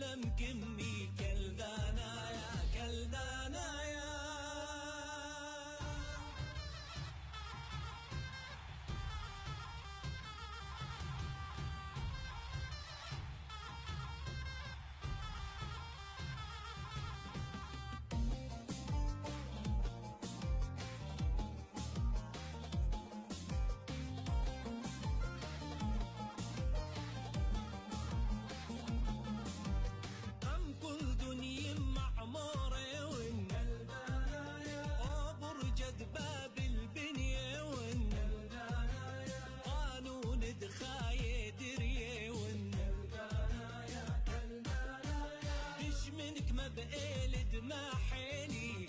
سلم كمي كلدانا يا كلدانا يا بقيلد ما حيلي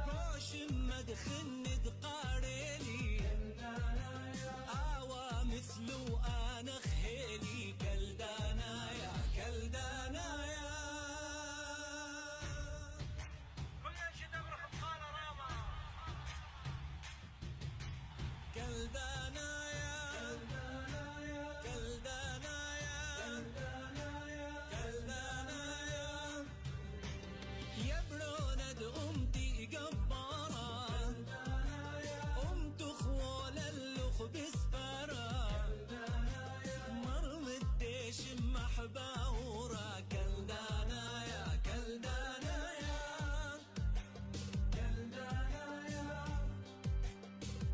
روش مدخن دقاريلي آوا مثلو أنا خيلي كلدانا يا كلدانا يا كل ينشد أبرح بخالة راما كلدانا محباورا كلدانا يا كلدانا يا كلدانا يا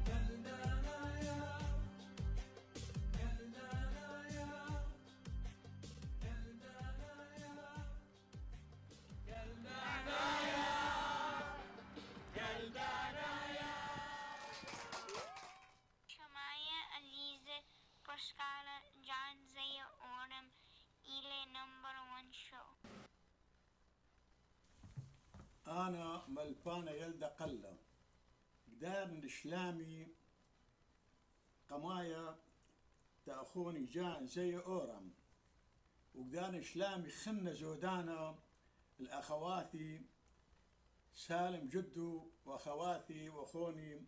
كلدانا يا كلدانا يا كلدانا يا كلدانا يا كلدانا يا شماية عزيزة بشكالة جان زيا أورم إلى نمبر 1 شو. أنا ملبانة يلدا قلة قدار نشلامي قمايا تأخوني جان زي أورم وقدار نشلامي خنة زودانا الأخواتي سالم جدو وأخواتي وأخوني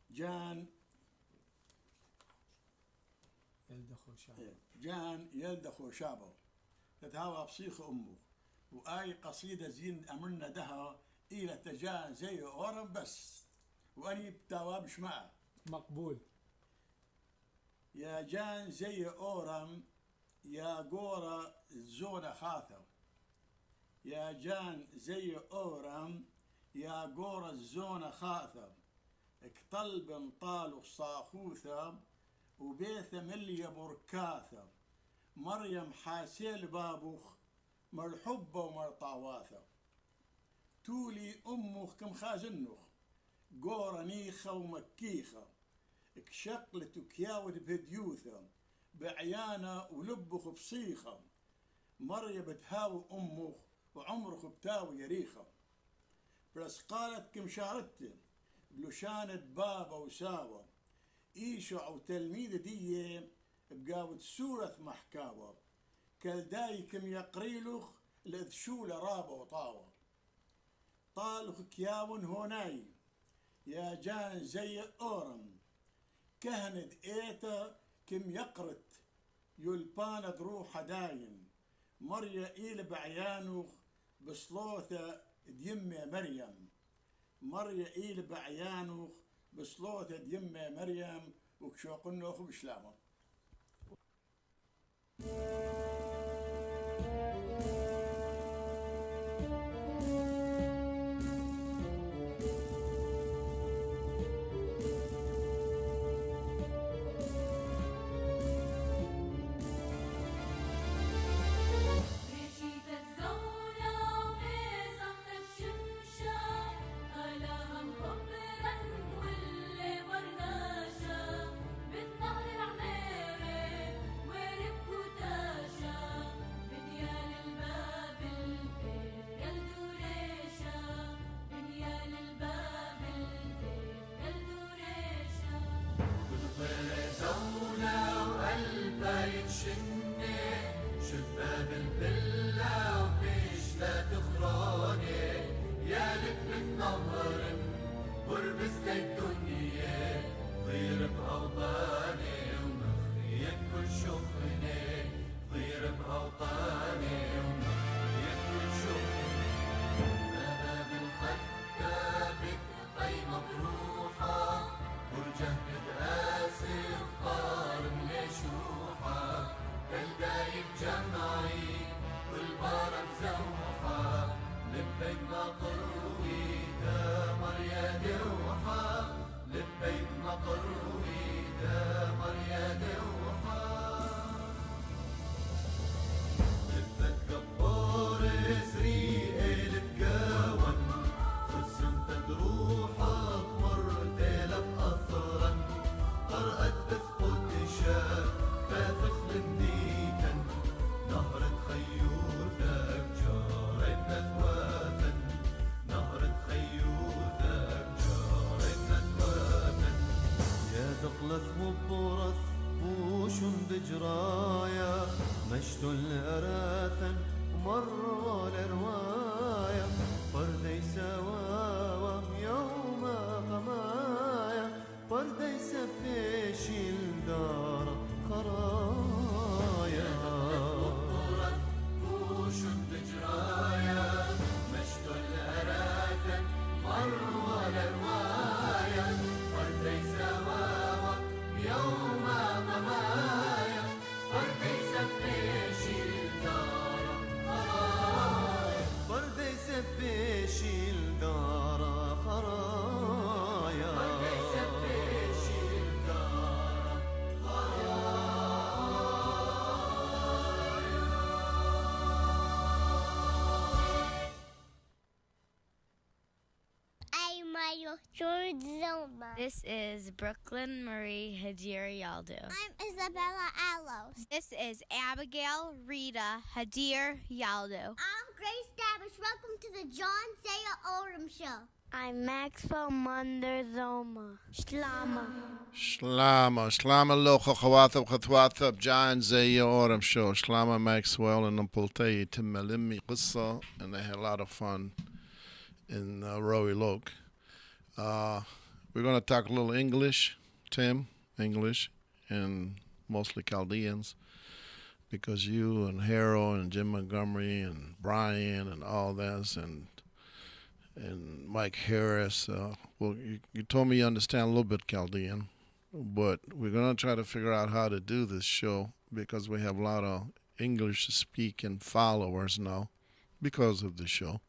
جان يلدا خوشابه تتهاوى بصيخ أمه وآي قصيدة زين أمرنا دها إلى تجان زي أورم بس وأني بتوابش معه مقبول. يا جان زي أورم يا قورة الزونة خاثة يا جان زي أورم يا قورة الزونة خاثة اكطل بنطال وصاخوثة وبيثة مليا بركاثة مريم حاسيل بابوخ مرحبة ومرطاواثة تولي أمخ كم خازنخ قورة نيخة ومكيخة اكشقلت وكياود بهديوثة بعيانة ولبخ بصيخة مريم بتهاوي أمخ وعمرخ بتاوي يريخة بس قالت كم شارته بلوشانة بابا وساوة إيشع وتلميذ دي بقاود سورة محكاوة كالداي كم يقريلخ لذشولة رابة وطاوة طالخ كياون هوناي يا جان زي أورم كهند إيتا كم يقرت يلباند روح داين مريا إيل بعيانوخ بصلوثة ديمة مريم مريا إيل بعيانوخ بصلوثة ديمة مريم وكشوقنوخ بشلامه. شباب البلة وبيش لا تخروني يا لك بتنور بربست الدنيا طير بأوطاني ومخيك كل شخني طير بأوطاني متجمعين والبارة مزوحة لبيك مقرويدة مريا دوحة لبيك مقرويدة مريا دوحة لبت كبار إسرائيل بجاون خصم تدروحك مرتلة بأثرا طرقت بثقل تشاف فافخ لمديتا نهرة خيوثك جارتنا توافن نهرة خيوثك جارتنا توافن يا تقلث وبورث وش بجرايا مشت الأراثن ومر الرواية فردي سواوا يوم قمايا فردي سفيشي الدار خرايا وش بجرايا مشت الأراثن مر الرواية فردي سواوا يوم قمايا فردي سفيشي الدار خرايا فردي سفيشي الدار خرايا فردي سفيشي الدار خرايا I'm Mario George Zoma. This is Brooklyn Marie Hadir Yaldo. I'm Isabella Allos. This is Abigail Rita Hadir Yaldo. I'm Grace Davish. Welcome to the John Zia Oram Show. I'm Maxwell Munder Zoma. Shlama. Shlama locha khawatha John Zia Oram show. Shlama Maxwell and Nampultay Timmalimi Qissa, and they had a lot of fun in Rowy Loke. We're going to talk a little English, Tim, English, and mostly Chaldeans, because you and Harrow and Jim Montgomery and Brian and all this and Mike Harris. Well, you told me you understand a little bit Chaldean, but we're going to try to figure out how to do this show because we have a lot of English-speaking followers now because of the show.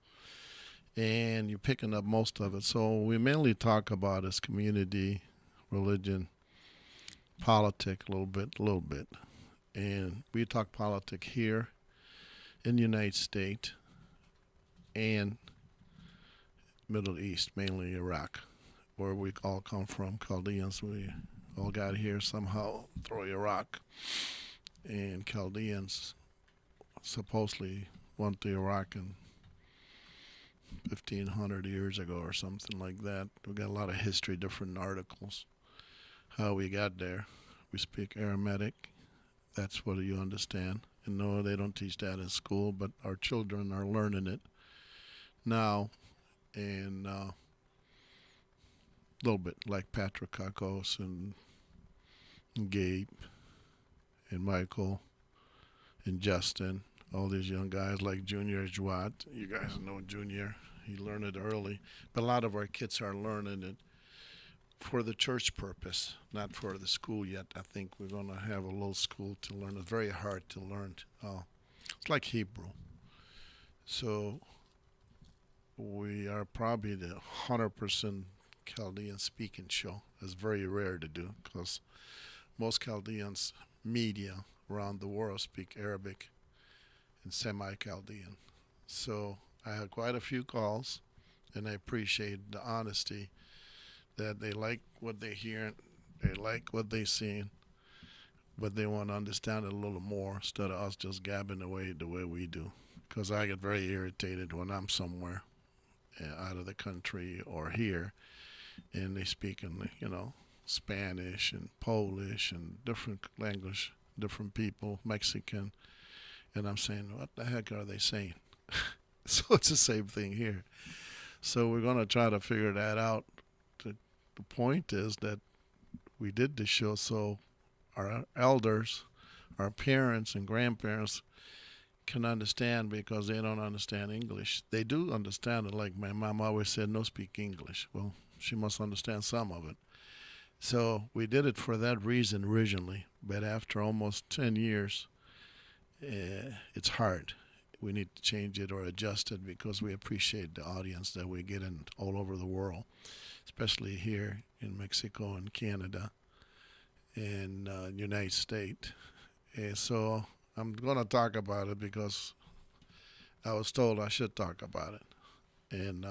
And you're picking up most of it. So we mainly talk about his community, religion, politics a little bit. And we talk politics here in the United States and Middle East, mainly Iraq, where we all come from, Chaldeans. We all got here somehow through Iraq. And Chaldeans supposedly went to Iraq in 1,500 years ago or something like that. We got a lot of history, different articles, how we got there. We speak Aramaic. That's what you understand. And no, they don't teach that in school, but our children are learning it now. And a little bit like Patrick Kakos and Gabe and Michael and Justin. All these young guys like Junior Jwat. You guys know Junior. He learned it early. But a lot of our kids are learning it for the church purpose, not for the school yet. I think we're going to have a little school to learn. It's very hard to learn. It's like Hebrew. So we are probably the 100% Chaldean speaking show. It's very rare to do because most Chaldeans media around the world speak Arabic and semi-Chaldean. So I had quite a few calls, and I appreciate the honesty that they like what they hear, they like what they seeing, but they want to understand it a little more instead of us just gabbing away the way we do. Because I get very irritated when I'm somewhere out of the country or here, and they speak in, Spanish and Polish and different language, different people, Mexican, and I'm saying, what the heck are they saying? So it's the same thing here. So we're going to try to figure that out. The point is that we did the show so our elders, our parents and grandparents can understand, because they don't understand English. They do understand it. Like my mom always said, no speak English. Well, she must understand some of it. So we did it for that reason originally. But after almost 10 years, it's hard. We need to change it or adjust it because we appreciate the audience that we get in all over the world, especially here in Mexico and Canada and United States. And so I'm going to talk about it because I was told I should talk about it. And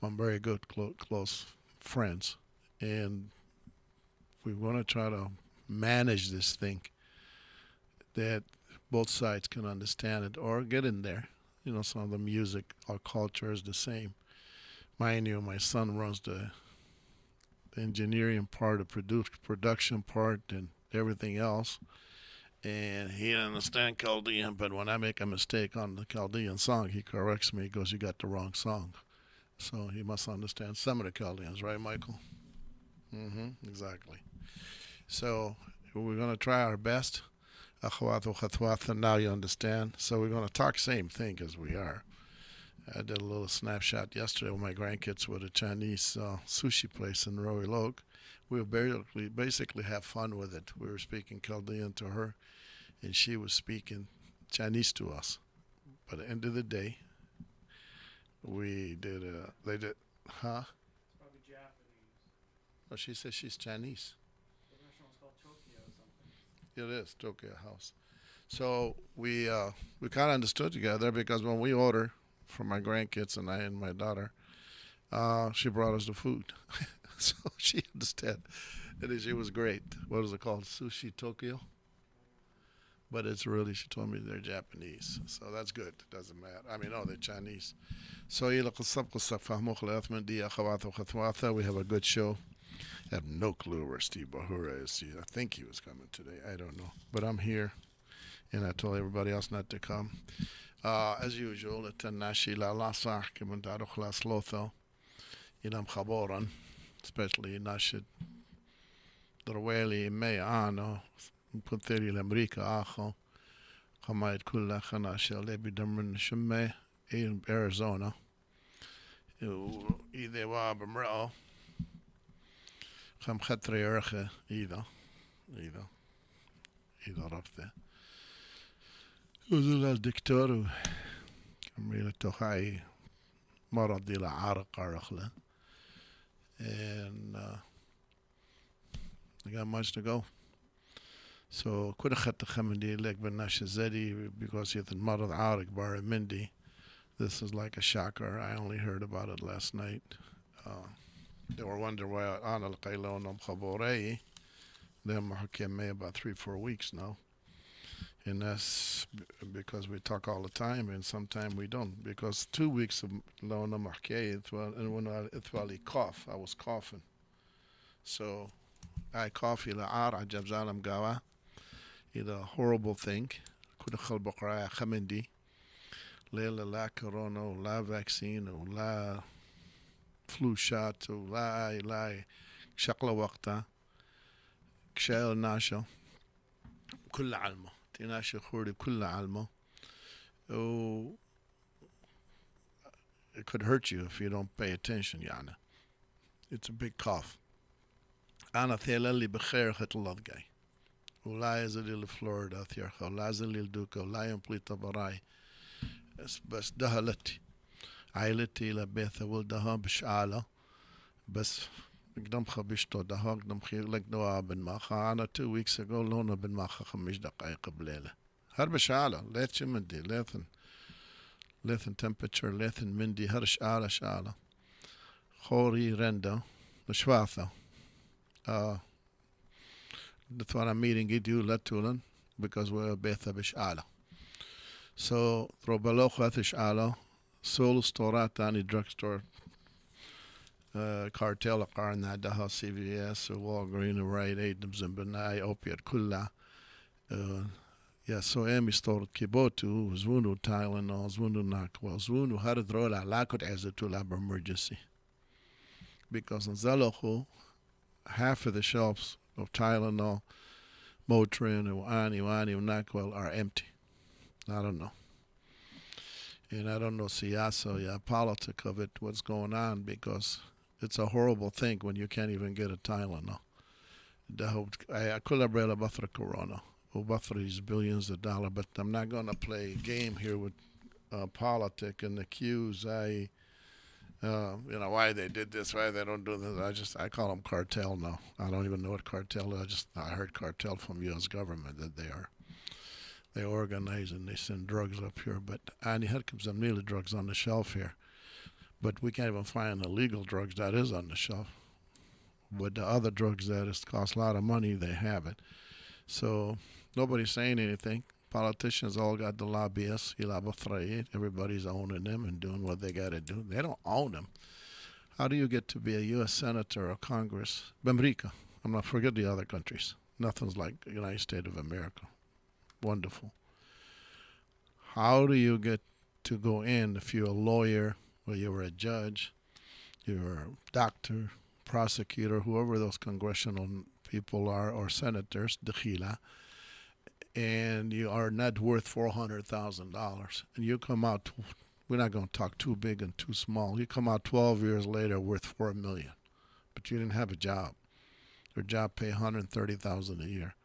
I'm very good, close friends. And we're going to try to manage this thing that both sides can understand it or get in there. You know, some of the music or culture is the same. Mind you, my son runs the engineering part, the production part, and everything else. And he doesn't understand Chaldean, but when I make a mistake on the Chaldean song, he corrects me. He goes, "You got the wrong song." So he must understand some of the Chaldeans, right, Michael? Exactly. So we're going to try our best. Akhwat wa khatwat, and now you understand. So we're going to talk same thing as we are. I did a little snapshot yesterday with my grandkids with a Chinese sushi place in Royal Oak. We basically have fun with it. We were speaking Chaldean to her, and she was speaking Chinese to us. But at the end of the day, they did, huh? It's probably Japanese. Oh, she says she's Chinese. The restaurant's called Tokyo or something. It is Tokyo House. So we kind of understood together because when we order for my grandkids and I and my daughter, she brought us the food. So she understood. And she was great. What is it called? Sushi Tokyo? But it's really, she told me they're Japanese. So that's good. It doesn't matter. I mean, no, they're Chinese. So we have a good show. I have no clue where Steve Bahura is. I think he was coming today. I don't know. But I'm here. And I told everybody else not to come. As usual, especially Nashid Darweli Mayano, Punteri Lamrika Acho, Hamad Kula Hanashel Lebi Derman Shumme in Arizona. Either Wabamro, Ham Khatre Urge, either up there. وزول الدكتور كميلة تخاي مرض دي لعارق عرقله and I got much to go. So كل خط خمدي لك بالناش الزدي because he had مرض عارق بار مندي. This is like a shocker. I only heard about it last night. They were wondering why أنا القيلون خبوري. Them حكيمي about 3-4 weeks now. And that's because we talk all the time, and sometimes we don't. Because 2 weeks of Lona Marquet, and when I cough, I was coughing. So I cough, I jabzalam gawa. It's a horrible thing. Kudakal Bokraya Khamindi. Lela la corona, la vaccine, la flu shot, la shakla waqta, kshal nasha, kulla alma. تناشي خوري كل علمه. Oh, it could hurt you if you don't pay attention يعني. It's a big cough. أنا ثيلا اللي بخير خط الله جاي. ولا يزل لفلوريدا ثيرخا ولا يزل لدوكا ولا يمبليتا براي. بس دهلتي. عائلتي لبيثة ولدها بشعالة. بس قدام خبشتو دها قدام خيلك دوا بن ماخا أنا 2 weeks ago لونا بن ماخا 5 دقائق بليلة هرب شعلة ليث مندي ليثن temperature ليثن مندي هر شعلة خوري رندا نشواثة that's what I'm meeting you لتولن because we're بيثة بشعلة so روبالو خاث شعلة سول ستورات تاني drugstore cartel قارنا ده CVS Walgreens Rite Aid Zimbanai opiate كلها so أمي ستورت كيبوتو زونو Tylenol زونو ناكوال زونو هاد ذرولا لا كنت عزتو لاب emergency because in Zalocho half of the shelves of Tylenol, Motrin, Wani, and NyQuil are empty. I don't know. And I don't know siyasa, politics of it, what's going on, because it's a horrible thing when you can't even get a Tylenol. I collaborate about the corona, these billions of dollars. But I'm not going to play a game here with politics and accuse why they did this, why they don't do this. I call them cartel now. I don't even know what cartel is. I heard cartel from U.S. government that they organize and they send drugs up here. But and had some illegal drugs on the shelf here. But we can't even find illegal drugs that is on the shelf. But the other drugs that is cost a lot of money, they have it. So nobody's saying anything. Politicians all got the lobbyists. Everybody's owning them and doing what they got to do. They don't own them. How do you get to be a U.S. Senator or Congress? Bamrika. I'm not forget the other countries. Nothing's like the United States of America. Wonderful. How do you get to go in if you're a lawyer or you're a judge, you're a doctor, prosecutor, whoever those congressional people are, or senators, dakhila, and you are net worth $400,000, and you come out, we're not going to talk too big and too small, you come out 12 years later worth $4 million, but you didn't have a job. Your job pay $130,000 a year.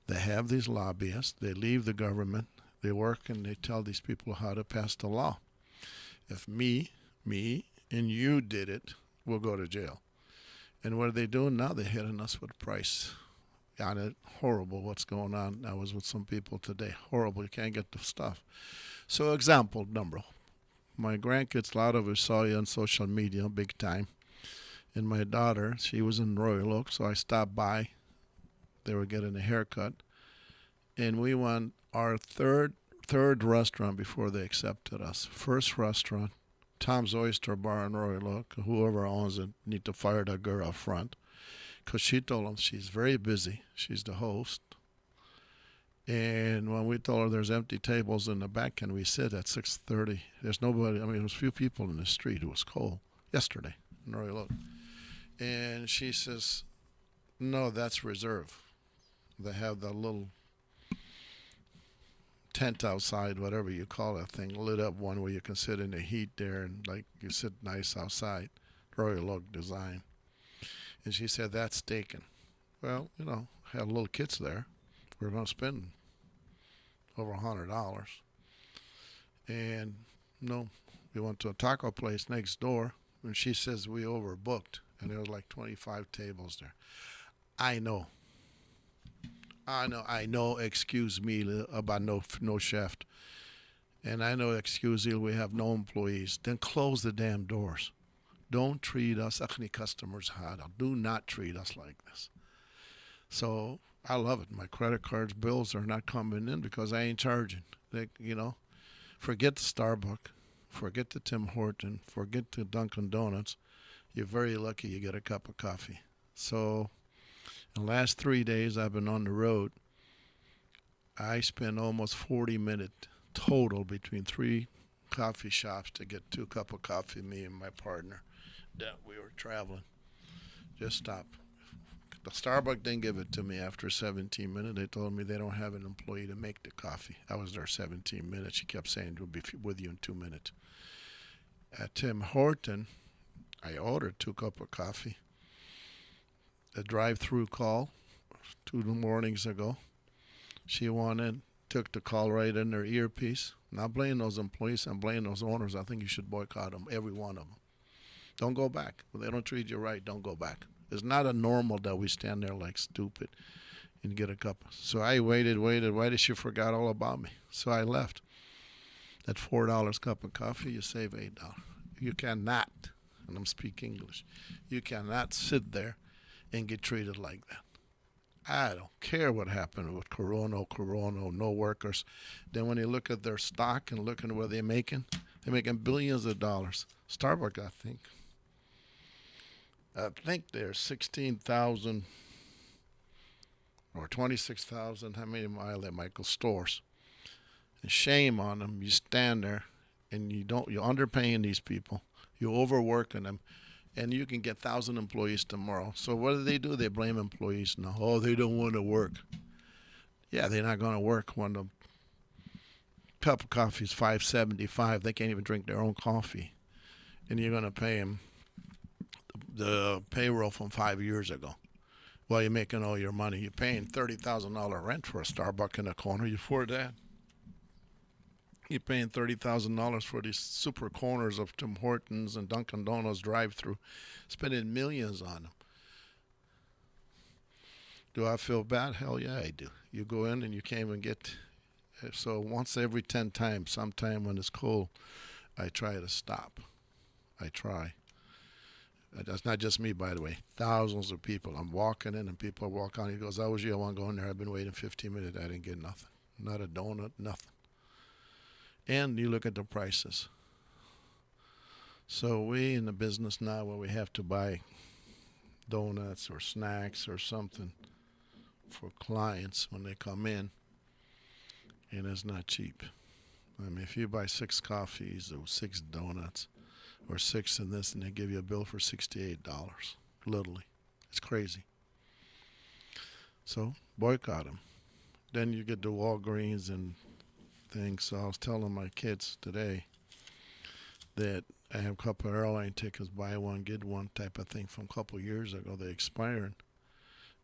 They have these lobbyists, they leave the government, they work and they tell these people how to pass the law. If me, and you did it, we'll go to jail. And what are they doing now? They're hitting us with a price. Yeah, horrible what's going on. I was with some people today. Horrible. You can't get the stuff. So example number. My grandkids, a lot of us saw you on social media big time. And my daughter, she was in Royal Oak, so I stopped by. They were getting a haircut. And we went our third restaurant before they accepted us. First restaurant, Tom's Oyster Bar in Royal Oak. Whoever owns it need to fire that girl up front, because she told them she's very busy. She's the host. And when we told her there's empty tables in the back, can we sit at 6:30? There's nobody. I mean, there was a few people in the street. It was cold yesterday in Royal Oak. And she says, no, that's reserved. They have that little tent outside, whatever you call that thing, lit up one where you can sit in the heat there and like you sit nice outside. Royal Oak design. And she said, that's taken. Well, had little kids there. We're going to spend over $100. And we went to a taco place next door, and she says we overbooked, and there was like 25 tables there. I know, excuse me, about no chef. And I know, excuse me, we have no employees. Then close the damn doors. Don't treat us, customers hard. Do not treat us like this. So I love it. My credit cards, bills are not coming in because I ain't charging. Forget the Starbucks, forget the Tim Horton, forget the Dunkin' Donuts. You're very lucky you get a cup of coffee. So in the last 3 days I've been on the road. I spent almost 40 minutes total between 3 coffee shops to get 2 cups of coffee, me and my partner, that we were traveling. Just stop. The Starbucks didn't give it to me after 17 minutes. They told me they don't have an employee to make the coffee. I was there 17 minutes. She kept saying, we'll be with you in 2 minutes. At Tim Horton, I ordered 2 cups of coffee. A drive-through call 2 mornings ago. She took the call right in their earpiece. Not blaming those employees, I'm blaming those owners. I think you should boycott them, every one of them. Don't go back. When they don't treat you right, don't go back. It's not a normal that we stand there like stupid and get a cup. So I waited. Why did she forgot all about me? So I left. That $4 cup of coffee, you save $8. You cannot, and I'm speaking English, you cannot sit there and get treated like that. I don't care what happened with Corona, no workers. Then when you look at their stock and look at what they're making billions of dollars. Starbucks, I think there's 16,000 or 26,000, how many miles at Michael's stores. And shame on them. You stand there and you're underpaying these people. You're overworking them. And you can get 1,000 employees tomorrow. So what do? They blame employees now. Oh, they don't want to work. Yeah, they're not going to work when the cup of coffee is $5.75. They can't even drink their own coffee. And you're going to pay them the payroll from 5 years ago. Well, you're making all your money. You're paying $30,000 rent for a Starbucks in a corner. You afford that? You're paying $30,000 for these super corners of Tim Hortons and Dunkin' Donuts drive-through, spending millions on them. Do I feel bad? Hell yeah, I do. You go in and you can't even get. So once every 10 times, sometime when it's cold, I try to stop. I try. That's not just me, by the way. Thousands of people. I'm walking in and people are walking on. He goes, I was you. I want to go in there. I've been waiting 15 minutes. I didn't get nothing. Not a donut, nothing. And you look at the prices. So we in the business now where we have to buy donuts or snacks or something for clients when they come in, and it's not cheap. I mean, if you buy 6 coffees or 6 donuts or 6 in this, and they give you a bill for $68, literally. It's crazy. So boycott them. Then you get the Walgreens and things. So I was telling my kids today that I have a couple of airline tickets, buy one, get one type of thing from a couple of years ago. They expired.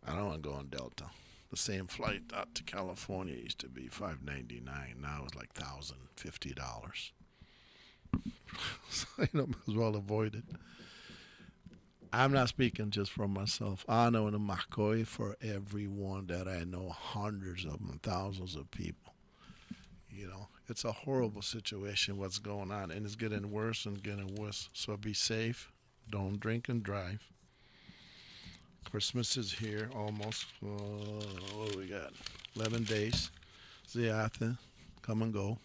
I don't want to go on Delta. The same flight out to California used to be $5.99. Now it's like $1,050. So, might as well avoid it. I'm not speaking just for myself. I know in the Makoi for everyone that I know, hundreds of them, thousands of people. It's a horrible situation what's going on, and it's getting worse and getting worse. So be safe. Don't drink and drive. Christmas is here almost. What do we got? 11 days. Zia Oram, come and go.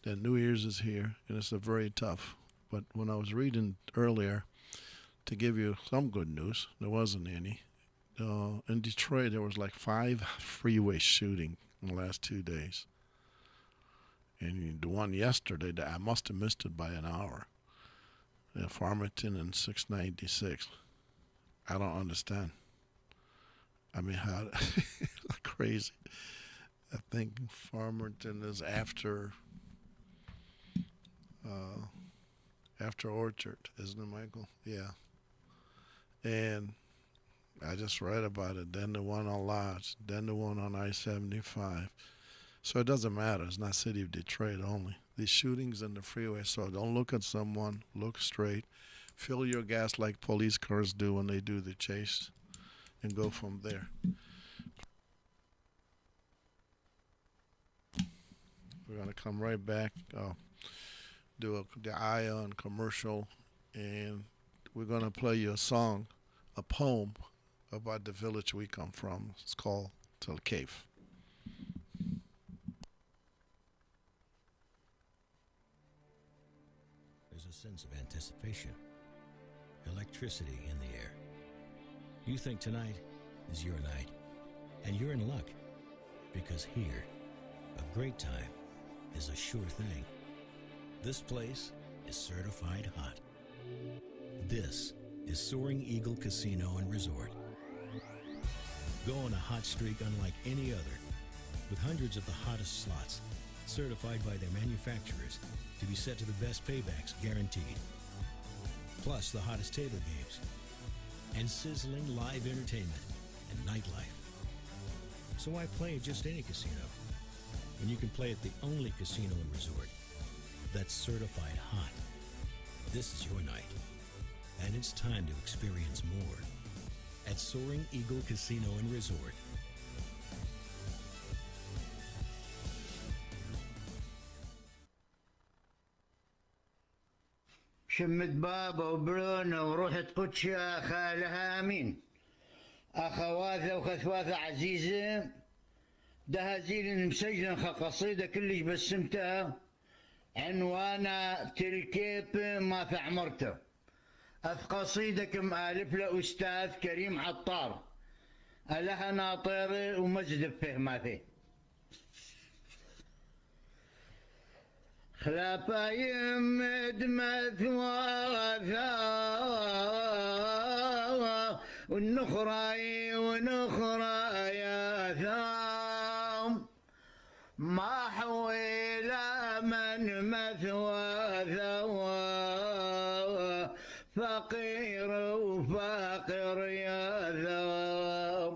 Then New Year's is here, and it's a very tough. But when I was reading earlier, to give you some good news, there wasn't any. In Detroit, there was like 5 freeway shootings in the last 2 days. And the one yesterday, I must have missed it by an hour. Farmington and 696. I don't understand. I mean, how crazy. I think Farmington is after Orchard, isn't it, Michael? Yeah. And I just read about it. Then the one on Lodge. Then the one on I-75. So it doesn't matter. It's not city of Detroit only. These shootings in the freeway. So don't look at someone. Look straight. Fill your gas like police cars do when they do the chase, and go from there. We're going to come right back, do the Ion commercial, and we're going to play you a song, a poem about the village we come from. It's called Tel Cave. There's a sense of anticipation, electricity in the air. You think tonight is your night, and you're in luck, because here, a great time is a sure thing. This place is certified hot. This is Soaring Eagle Casino and Resort. Go on a hot streak unlike any other, with hundreds of the hottest slots, certified by their manufacturers to be set to the best paybacks guaranteed. Plus the hottest table games and sizzling live entertainment and nightlife. So why play at just any casino when you can play at the only casino and resort that's certified hot? This is your night, and it's time to experience more at Soaring Eagle Casino and Resort. شمت بابا وبرونة ورحت قدشة خالها أمين أخواثة وخثواثة عزيزة دهازيل المسجلة قصيدة كلش بسمتها عنوانا تلكيب ما في عمرته أث قصيدة كم آلف لأستاذ كريم عطار ألها ناطر ومجد فيه فيه خلافة يمد مثواثا والنخرة ونخرة يا ثام ما حويل من مثواثا فقير وفاقر يا ثام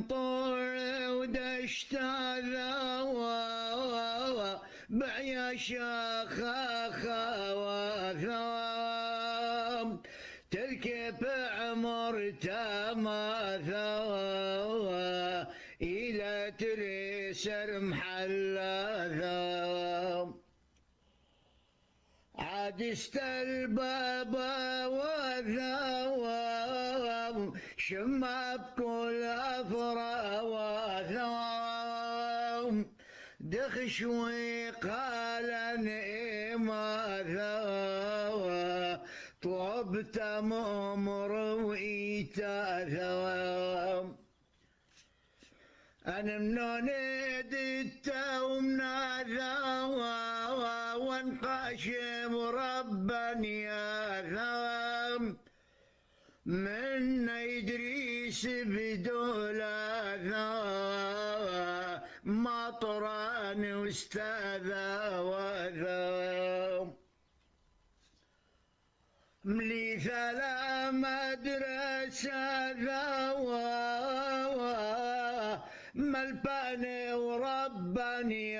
طور ودشت ذا بعيا شاخا وثام تركب عمر تماثا إلى تريسر محلاثا عاد استلباب وثام شما بكل أفرا وثام دخشوي قال نئماثا طلبت ممر وإيتاثا أنا منون دتا ومناثا وانقاشم رباني ثام من إدريس بدولاثا مطران واستاذا وثام ملي ثلا مدرسة ذا ملباني ورباني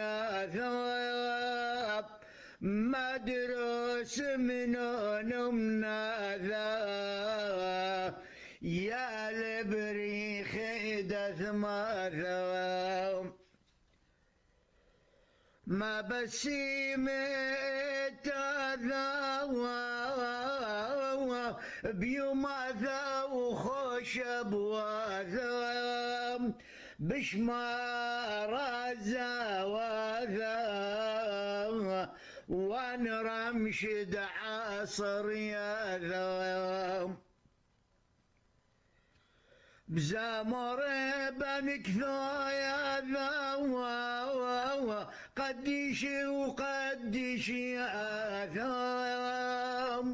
ثواب مدرس منون ومناذا يا البريخ دثما ثواب ما بسيمت ذا بيوم ذا وخشب وذا بشمار ذا وذا ونرمشد عصر يا ذا بزامر بنكثو يا ذا قديش وقديش يا ذا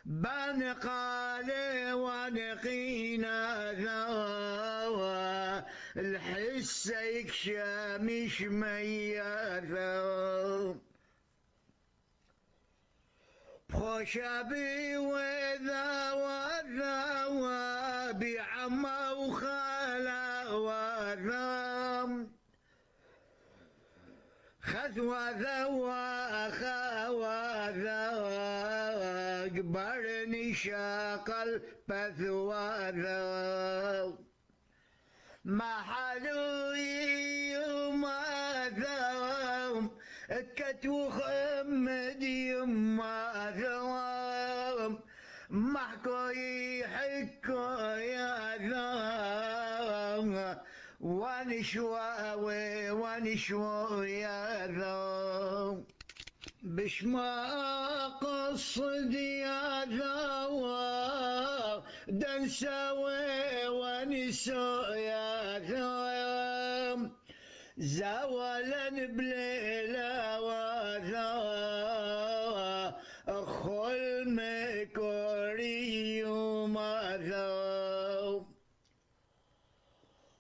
بنقالي ونقينا ذا الحس يكشى مش مياثا بخشبي وذا وذا بعما وخالا وذا خذوا ذا وأخا وذا قبرني شاقل بثوا ذا ما حلوي وما ذا كتو خمد يما ذا محكو يحكو يا ذا ونشوى ونشوى يا ذا بشما قصد يا ذا دنسوي ونسو يا ذا زاولا بليلا وذا خل مكوري وما ذا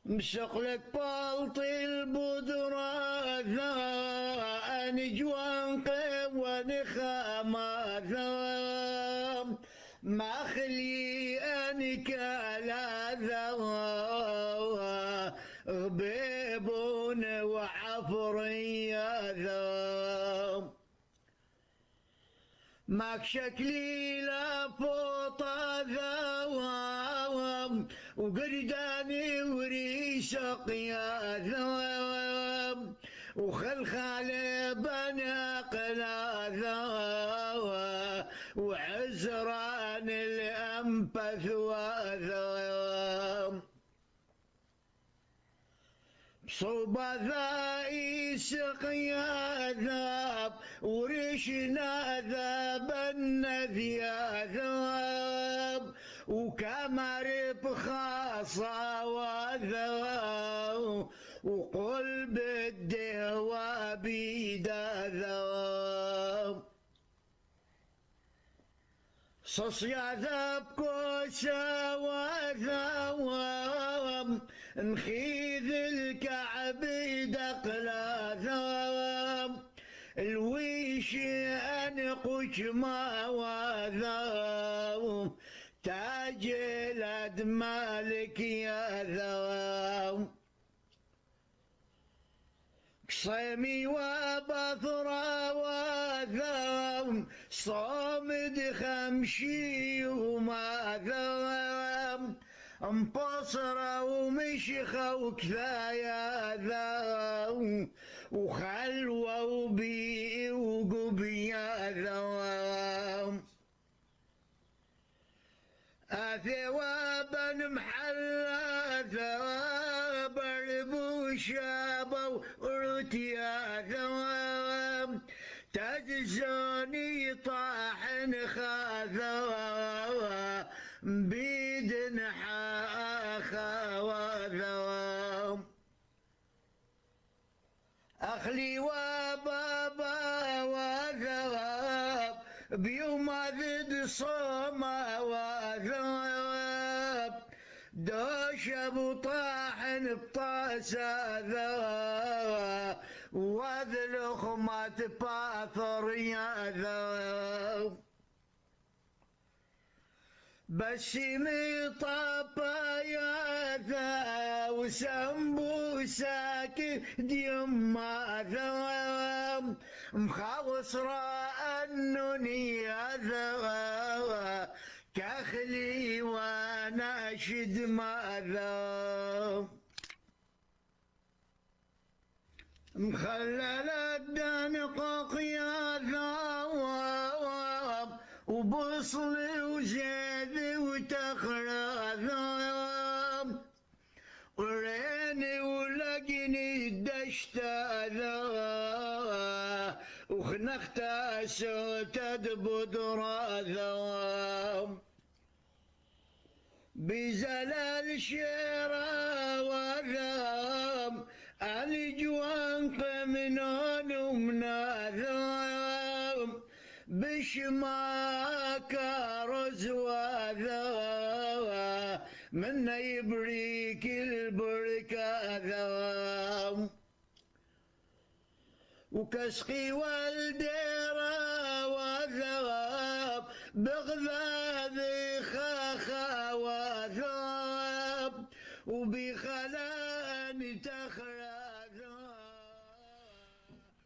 مشقلك بالطي البدرة ذا أنجوان قوان خاما ذا ما خلي أنك لا ذا غبيبون وعفري ذا ماك شكلي لا فوطة ذا وقرداني وريشق يا ذا وخلخالي بناقلا ذا وعزران الأنفث وذا صوب ذا يسقيا ذاب ورشنا ذاب النذيا ذاب وكمر بخاصة وذا وقل بالدهوى بيدا ذاب صصيا ذاب كوسا وذا نخيذ الكعب دقلا ذا الويش أنقش ما وذا تاج الأدم مالك يا ذوام صيمي وبثرى وذوام صامد خمشي وما ذوام انبصرة ومشخة وكفاية ذوام وخلوة وبيئي وقبية ذوام ثوابا محلى ثواب البوشابة ورتيا ثواب تجزوني طاحن خاثواب بيد حاخا وثواب أخلي وبابا وثواب بيوم ذد صوما وثواب دوش ابو طاحن بطاسة ذواب وذلخ ما تباثر يا ذواب بس مطابا يا ذا وسمبوساك ديما ذواب مخلص رأنني يا ذواب كخلي وناشد ما ذواب مخلل الدنقق يا ذواب وبصل وزيد وتخرى ذواب وريني ولقني دشتا ذواب وخنختا سوتد بدرا ذواب بزلال شيرا وذواب الجوان قمنون ومنا ذواب بشماك رز وذواب من يبريك البركة ذواب وكسقي والديرة وذواب بغذاب خاخا وذواب وبخلان تخرى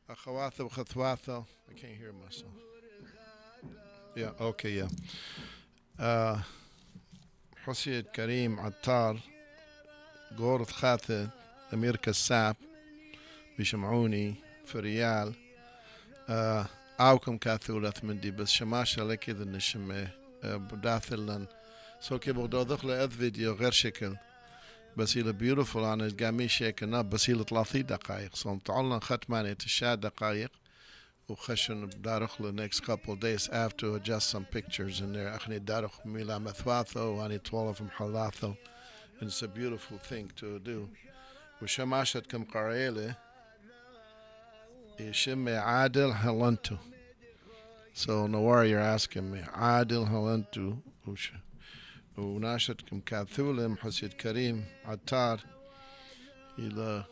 أخواثة وخثواثة. I can't hear myself. Yeah, okay, yeah. حسين كريم عطار غورة خاثة أمير كساب بيشمعوني في ريال أوكم كاثولث من دي بس شماشة لك إذا نشمه بداثلن سو كي بغدو دخل أذ فيديو غير شكل بس هي بيوتيفول أنا قامي شيكنا بس هي 30 دقائق صوم تعلن ختمانية 10 دقائق وخشن بدارخ the next couple of days after adjust some pictures in there أخني دارخ ميلا مثواثو واني 12 محلاثو and it's a beautiful thing to do وشماشة كم قريلة يشم عادل هلنتو so no worry you're asking me عادل هلنتو وناشد كم كاثولم حسيد كريم عطار إلى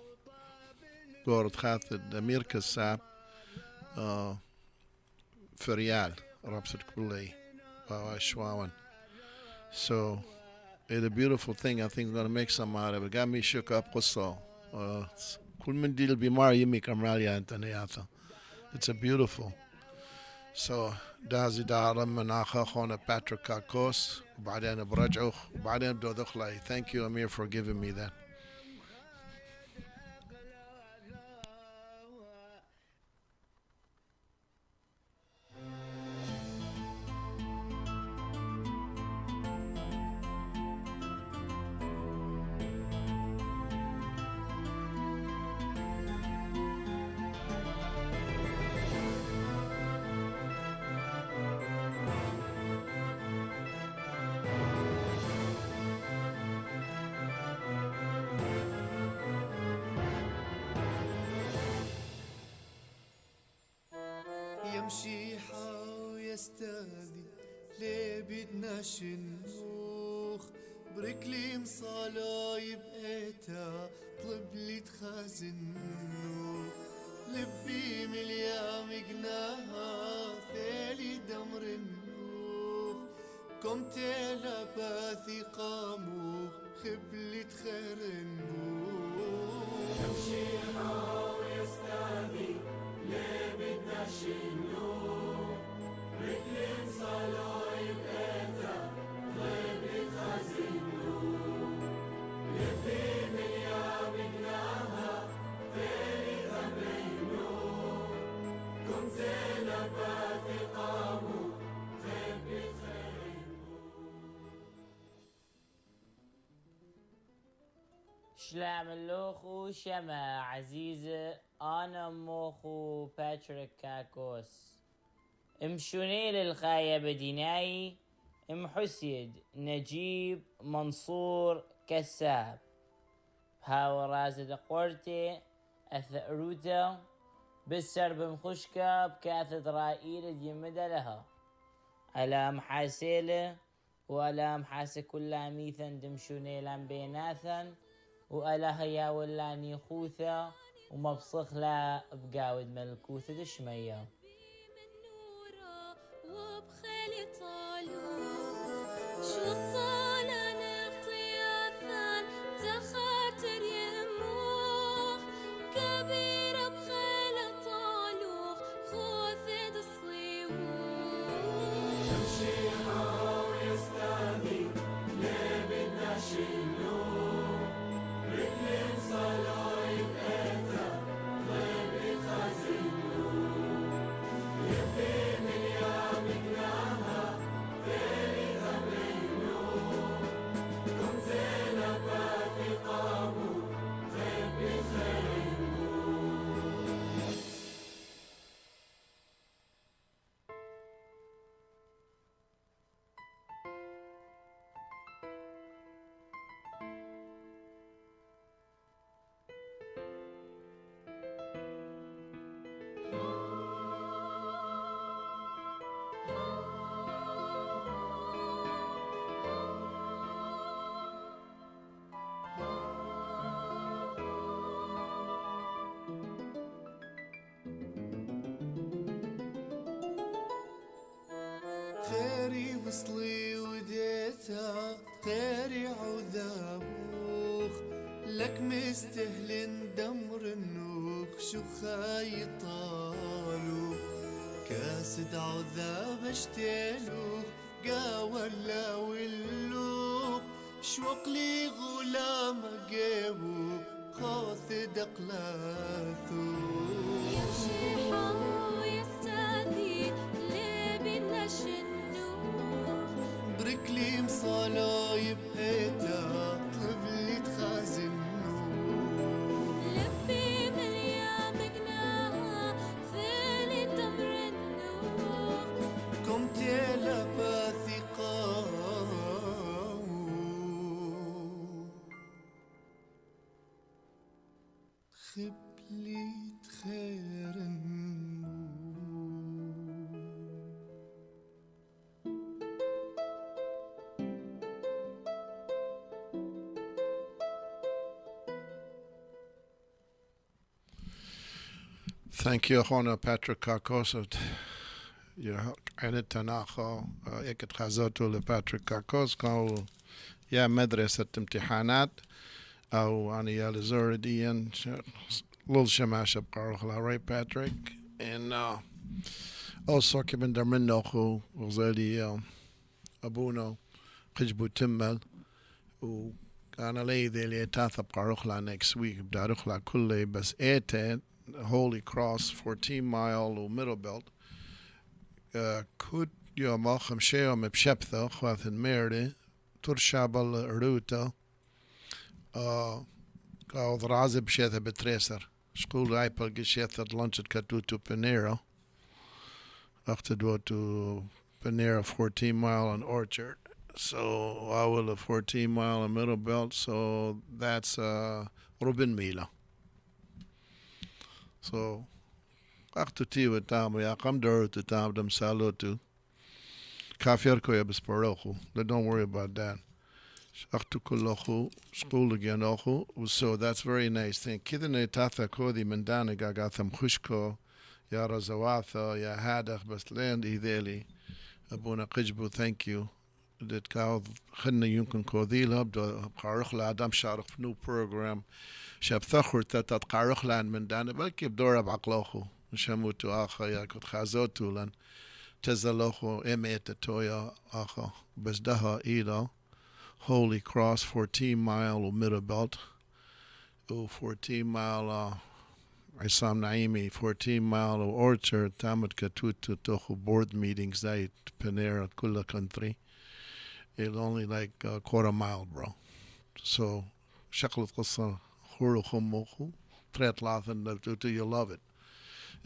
قورة خاثد أمير كساب في ريال رابطة كلي وشواون so it's a beautiful thing I think we're gonna make some out of it got me shook up قصة كل من دي البيمار يمي كمراليا انتنياتا it's a beautiful so دازي دارم من أخونا باتريك كاكوس وبعدين برجعه وبعدين بدو دخلي thank you Amir for giving me that يمشي حاو يستاذي ليه بدنا شنوخ بركلي مصالاي بقيتها طلب لي تخازنوخ لبي مليام جناها ثالي دمر النوخ كم تلا باثي قاموخ شلام اللوخو شما عزيزة أنا موخو باتريك كاكوس امشوني للخاية بديناي محسيد نجيب منصور كساب هاو رازد قورتي أثأروتا بالسر بمخشكة بكاثد رائيل يمدى لها على محاسيلة وعلى محاسة كلها ميثا دمشوني لان بيناثا وألا هيا ولاني خوثة ومبصخ لا بقاود ملكوثة دشمية وبخيلي طالو شطانا نغطياثان تخاطر يموخ كبيرة بخيلة طالوخ خوثة الصيوخ تمشيها ويستاذي ليه بدنا شنو رجلين صلايب ايتا ضيب خازنو يبي من يامكناها فيني ثمينو كم زينب في قامو ضيب خينو خيري وصلي وديتا خيري عذابوخ لك مستهلن دمر النوخ شو خايطالو كاسد عذاب اشتيلوخ قاولا واللوخ شوق لي غلام قيبو خوث دقلاثو يمشي حو يستاذي ليه بدنا شنوخ بركلي مصالايب ايتا طلب لي تخازنو لبي مليام قناها فيلي تمر النوخ كم تلباثي خبليت خير Thank you, Hona Patrick Kakos. عن التناخ اكت خزوته لباتريك كاكوس كاو يا مدرسة امتحانات او انا يا لزورديان لول شماشة بقارخلا راي باتريك and also كمان در من نوخو وغزالي ابونا قجبو تمل وكان لي ذي اللي تاثا بقارخلا next week بدارخلا كله بس ايتا Holy Cross 14 mile و middle belt كود يوم آخم شيء بشبثة خواث الميردي ترشابل روتا قاو ضرازي بشيثة بتريسر شقول رايبل قشيثة لانشت كتوتو بنيرو أختدو to Panera 14 mile on Orchard. So I will a 14 mile on middle belt. So that's Ruben Mila. So أختو تيو تامو يا قم دورو تام دم سالوتو كافيركو يا بسبروخو. Don't worry about that. أختو كلوخو school again أخو. So that's very nice thing. كذا نتاثا كودي من دانا قاقاثم خشكو يا رزواثا يا هادخ بس لين إيذيلي أبونا قجبو thank you that called خلنا يمكن كوذيلا بدو قارخ لادم شارك في new program شاب ثخر تتقارخ لان من دانا بلكي بدور بعقلوخو شموتو آخا يا كنت خازوتو لان تزلوخو إميت تويا آخا بس دها إيدا Holy Cross 14 mile middle belt 14 mile عصام نعيمي 14 mile orchard تامد كتوت توخو board meetings زي Panera كل country it's only like a quarter mile bro so شكل قصة خورو خموخو تريت لاثن you love it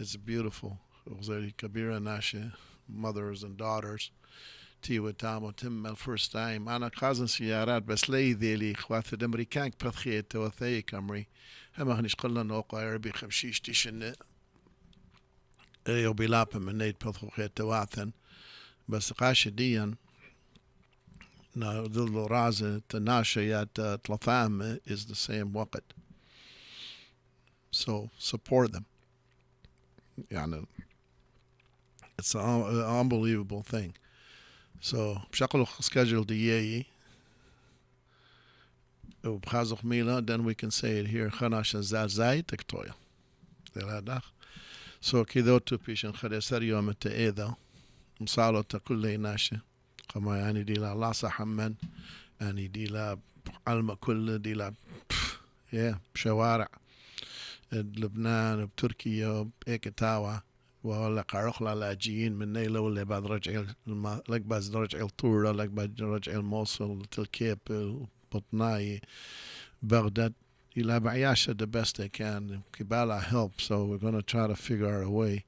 it's beautiful زي كبيرة ناشي mothers and daughters تيوة تامو تم first time أنا قازن سيارات بس لي ذيلي خوات الأمريكان كبثخيت توثي كامري هم هنش قلنا نوقع عربي خمشيش تيشن يوبي لابا من نيت بثخيت توثن بس قاش ديان نا ذل رازة تناشيات تلفام is the same وقت so support them يعني it's an unbelievable thing so بشكل schedule دياي وبخازق ميلا then we can say it here خناش زاي تكتويا دخ so كذوتو بيشن خدسر يوم التأذى مصالو تكل ناشي كما يعني دي لا لاصا حمن يعني دي لا علم كل دي لا بشوارع لبنان بتركيا بإيكتاوا ولا قارخلا لاجئين من نيلة ولا بعد رجع لك بعد رجع الطورة لك بعد رجع الموصل تلكيب بطناي بغداد إلى بعياشة the best they can كبالا help so we're going to try to figure out a way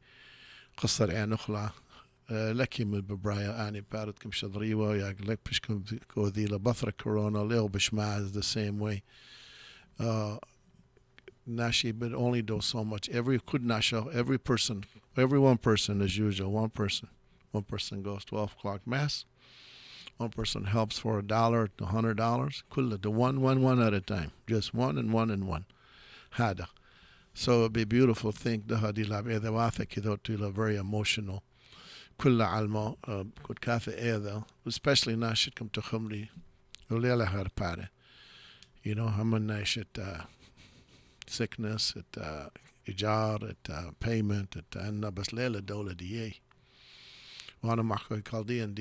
قصر عين أخلا لكي من ببرايا أني بارد كم شضريوة يا لك بشكم كوذي لبثر كورونا ليو بشماع the same way Nashi but only do so much every one person as usual one person goes 12 o'clock mass one person helps for $1 to $100 كله the one at a time just one and one هذا so it'd be a beautiful thing ده هذه لعبة إذا واثق كذا تلا very emotional كل علمه كنت كافي إذا especially ناشد كم تخمري وليلة هربارة you know هم ناشد sickness إيجار payment أنا بس ليلة دولة دياي وأنا معكوي Chaldean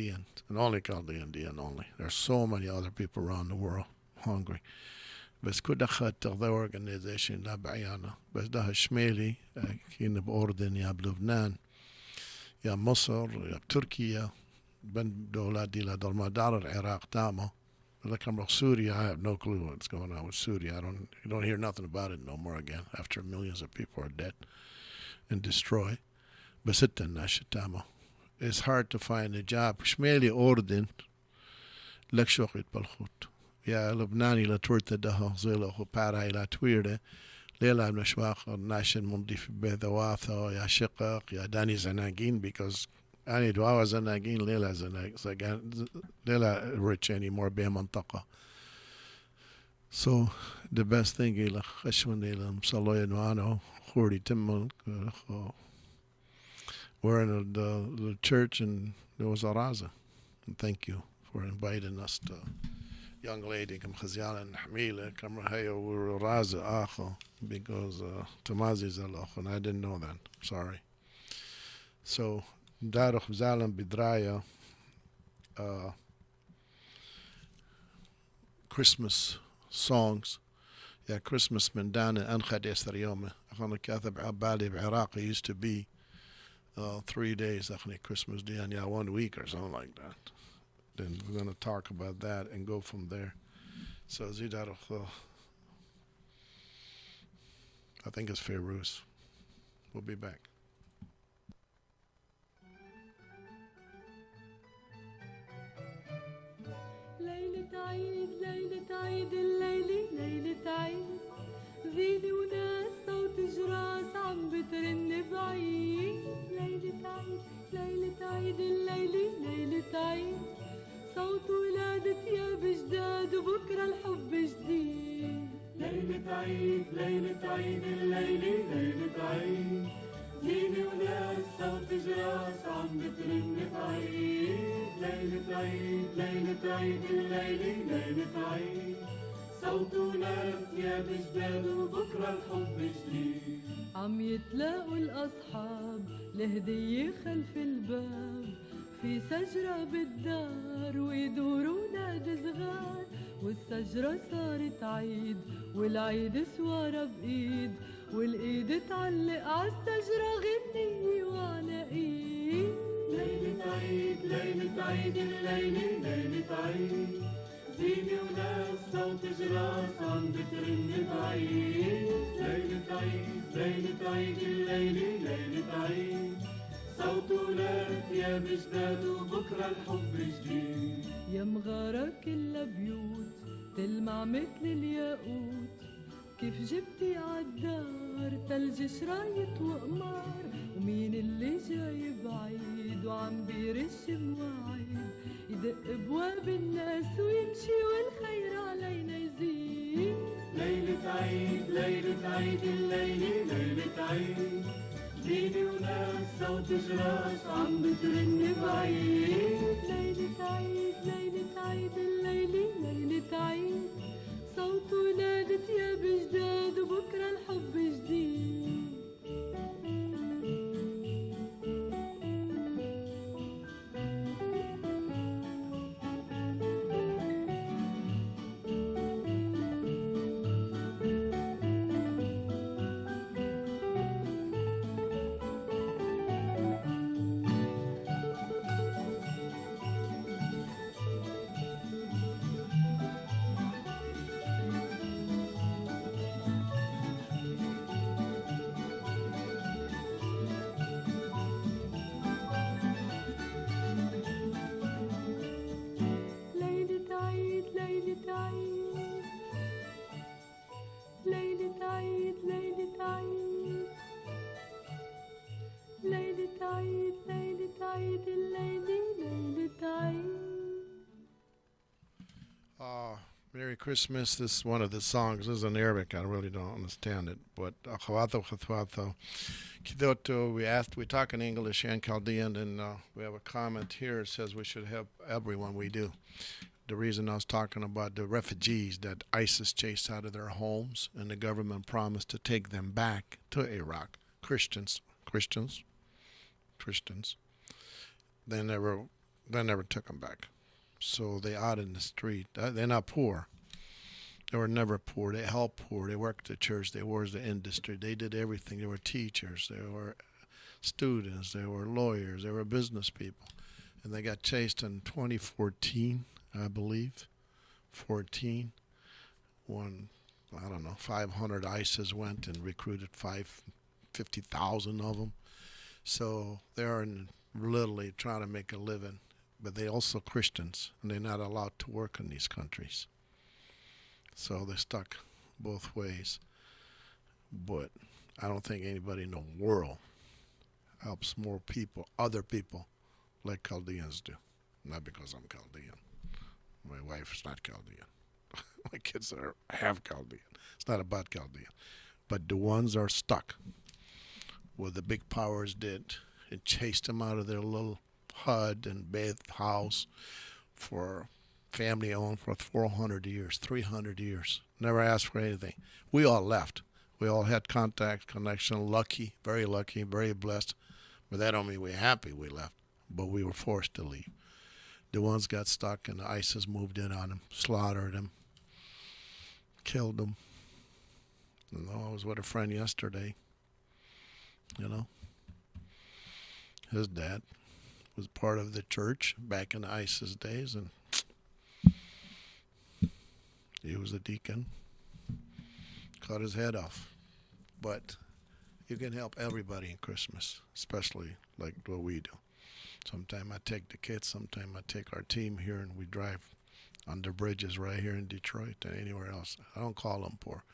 and only Chaldean only there's so many other people around the world hungry بس كده خدت the organization لا بعيانا بس ده شمالي كين بأردن يا بلبنان يا مصر يا بتركيا بن دولة دي لدرمدار العراق تامه like I'm Syria, I have no clue what's going on with Syria. You don't hear nothing about it no more again after millions of people are dead and destroyed. But it's hard to find a job. شمالي أردن لك شغل بالخوت. يا لبناني لا تورت ده زيله وبارا إلى تويرة ليلا من شواق ناشن مضيف بذواثة يا شقق يا داني زناقين because أنا دواء زناقين ليلة زناقين ليلة rich anymore بمنطقة so the best thing إلى خشون إلى مصلي نوانو خوري تمل we're in the church and there was a raza and thank you for inviting us to young lady كم خزيانة نحميلة كم هيا ورازة آخر because تمازي زلخ and I didn't know that sorry so دارخ زالم بدراية Christmas songs يا Christmas من دانا أنخد يسر يومه أخونا كاتب عبالي بعراقي used to be 3 days أخونا Christmas day and 1 week or something like that then we're going to talk about that and go from there so زيدارخ I think it's Feiruz we'll be back ليلة عيد الليلة ليلة عيد زينة وناس صوت جراس عم بترن بعيد ليلة عيد الليلة ليلة عيد صوت ولادة يا بجداد وبكرة الحب جديد ليلة عيد الليلة ليلة عيد زينة وناس صوت جراس عم بترن بعيد ليلة عيد ليلة عيد الليلة ليلة عيد صوتنا ثياب جداد وبكرة الحب جديد عم يتلاقوا الأصحاب لهدية خلف الباب في شجرة بالدار ويدوروا نادي صغار والشجرة صارت عيد والعيد سوارة بإيد والإيد تعلق عالشجرة غنية وعلى إيد ليلة عيد ليلة عيد الليلة ليلة عيد زينة وناس صوت جراس عم بترن بعيد ليلة عيد ليلة عيد الليلة ليلة عيد صوتنا ثياب جداد وبكرة الحب جديد يا مغارة كلها بيوت تلمع مثل الياقوت كيف جبتي عالدار تلج شرايط وقمار ومين اللي جاي بعيد وعم بيرش مواعيد يدق بواب الناس ويمشي والخير علينا يزيد ليلة عيد ليلة عيد الليلة ليلة عيد زينة وناس صوت جراس عم بترن بعيد ليلة عيد ليلة عيد الليلة ليلة عيد صوت ولاد ثياب جداد وبكرة الحب جديد ليلة عيد ليلة عيد ليلة عيد ليلة عيد ليلة عيد ليلة عيد الليلة ليلة عيد Merry Christmas. This is one of the songs. This is in Arabic. I really don't understand it. But we talk in English and Chaldean, and we have a comment here. It says we should help everyone we do. The reason I was talking about the refugees that ISIS chased out of their homes, and the government promised to take them back to Iraq. Christians. They never took them back. So they out in the street. They're not poor. They were never poor. They helped poor. They worked the church. They worked the industry. They did everything. They were teachers. They were students. They were lawyers. They were business people. And they got chased in 2014, I believe. 14. When, 500 ISIS went and recruited 50,000 of them. So they're literally trying to make a living. But they're also Christians, and they're not allowed to work in these countries. So they're stuck both ways. But I don't think anybody in the world helps more people, other people, like Chaldeans do. Not because I'm Chaldean. My wife's not Chaldean. My kids are half Chaldean. It's not about Chaldean. But the ones are stuck. What the big powers did, and chased them out of their little HUD and bath house for family owned for 400 years, 300 years. Never asked for anything. We all left. We all had contact, connection, lucky, very blessed. But that don't mean we're happy we left. But we were forced to leave. The ones got stuck and the ISIS moved in on them, slaughtered them, killed them. I was with a friend yesterday, His dad was part of the church back in the ISIS days, and he was a deacon. Cut his head off. But you can help everybody in Christmas, especially like what we do. Sometimes I take the kids, sometimes I take our team here, and we drive on the bridges right here in Detroit and anywhere else. I don't call them poor.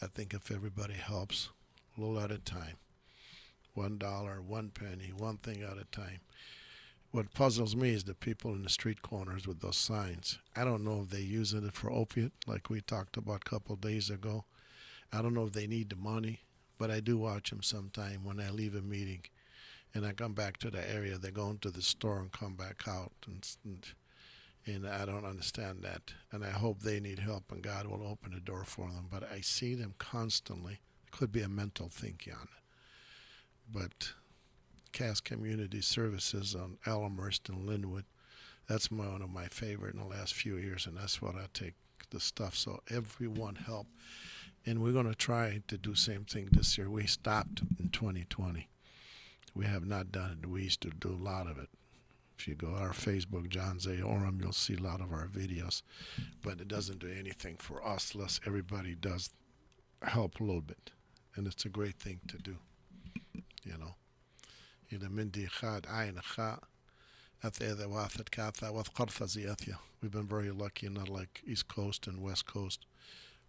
I think if everybody helps a little at a time, $1, 1 penny, one thing at a time. What puzzles me is the people in the street corners with those signs. I don't know if they're using it for opiate, like we talked about a couple of days ago. I don't know if they need the money, but I do watch them sometime when I leave a meeting. and I come back to the area, they go into the store and come back out, and I don't understand that. And I hope they need help, and God will open the door for them. But I see them constantly. It could be a mental thing, Jan. But Cass Community Services on Elmhurst and Linwood, that's one of my favorite in the last few years, and that's what I take the stuff. So everyone help. And we're going to try to do the same thing this year. We stopped in 2020. We have not done it. We used to do a lot of it. If you go to our Facebook, John Zia Oram, you'll see a lot of our videos. But it doesn't do anything for us unless everybody does help a little bit. And it's a great thing to do, you know. We've been very lucky, not like East Coast and West Coast,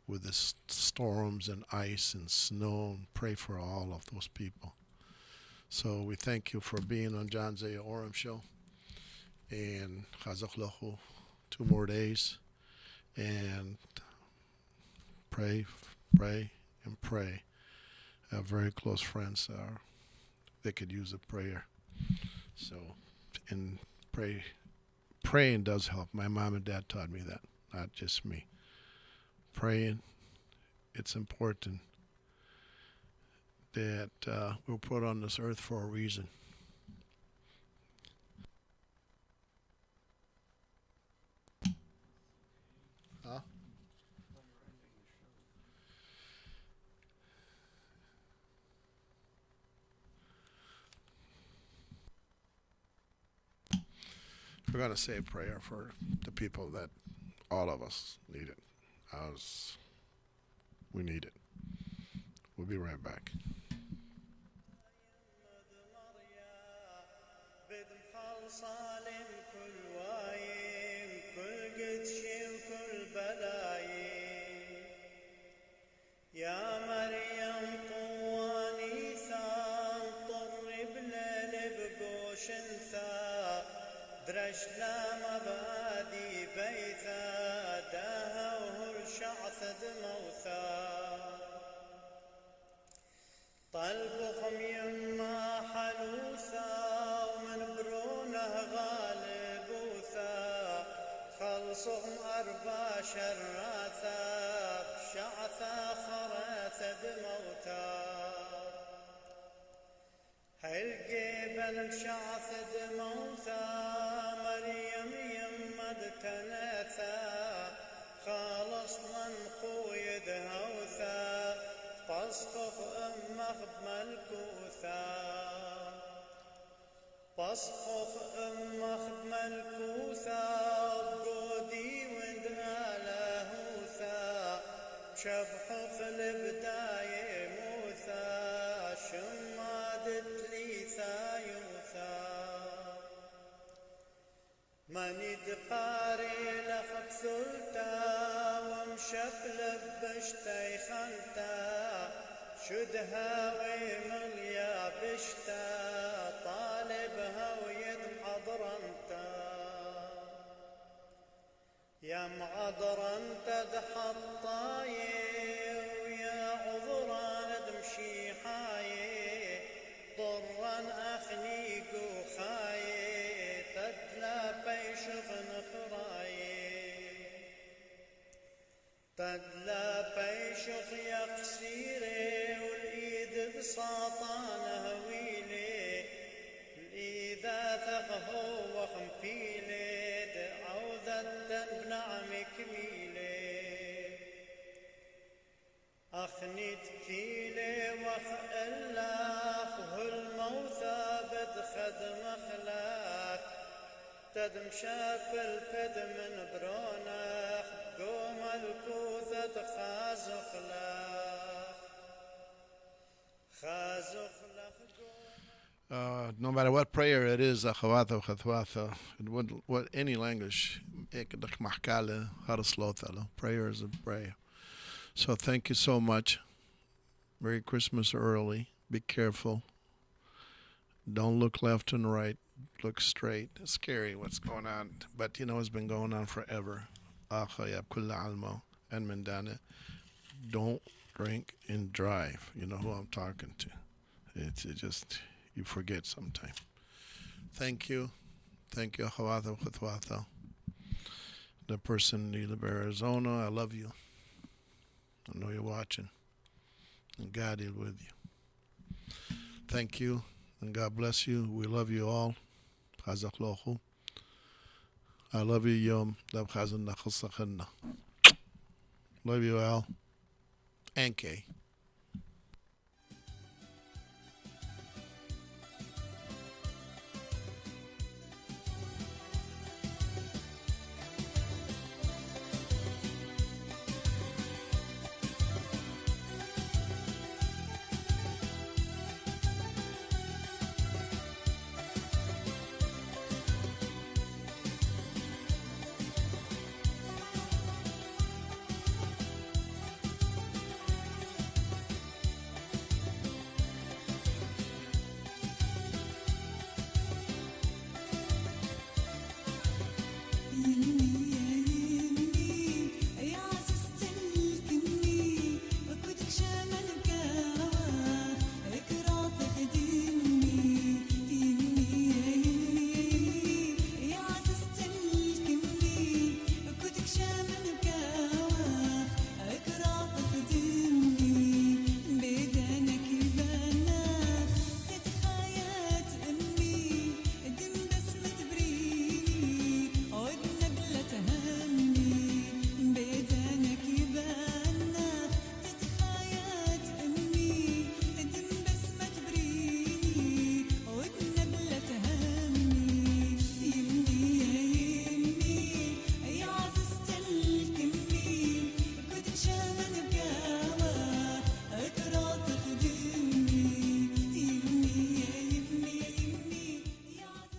with the storms and ice and snow, and pray for all of those people. So we thank you for being on John Zia Oram show. And Chazak Lahu, 2 more days. And pray, and pray. I have very close friends. They could use a prayer. So, and praying does help. My mom and dad taught me that, not just me. Praying, it's important that we're put on this earth for a reason. Huh? We're going to say a prayer for the people that all of us need it. We need it. We'll be right back. يا مريم طواني ثام طرب ليل بقوش انثى درش لا مبادي بيثا داها وهر شعث دموثا طلبهم يما حلوثا ومن برونه غالبوثا خلصهم أربع شراثا شعثا خراث دموتا هالجبل شعث دموتا مريم يمد تناثا خالصنا قويد هوثا بصخف أمخ بملكوثا بصخف أمخ بملكوثا برودي وند آلاهوثا شبحوا في البداية موثى شمادت لي ثايوثا من يدقاري لخب ثلتا ومشفل بشتي خنتا شدها ويمليا بشتا طالبها ويدم عضرنتا يا معذرا تدحطاي ويا عذرا ندمشي حاي ضرا اخني قوخاي تدلا بيشخ نخراي تدلا بيشخ يا قصيري والايد بساطان هويلي الاذا ثقه وخمفيلي بنعمك ميلي أخنيت كيلي وخ الله والموثى بدخد مخلاك تدم شافل فد من برونك قوم الكوثة خازق No matter what prayer it is, akhawatha khatwatha, what any language, prayer is a prayer. So thank you so much. Merry Christmas early. Be careful. Don't look left and right. Look straight. It's scary what's going on, but you know it's been going on forever. And Mandana, don't drink and drive. You know who I'm talking to. It's just You forget sometime. Thank you. Thank you, Akhawatha Khutwatha. The person in Arizona, I love you. I know you're watching. And God is with you. Thank you. And God bless you. We love you all. Khazaklohu. I love you, Yom. Love you, Al. And Kay.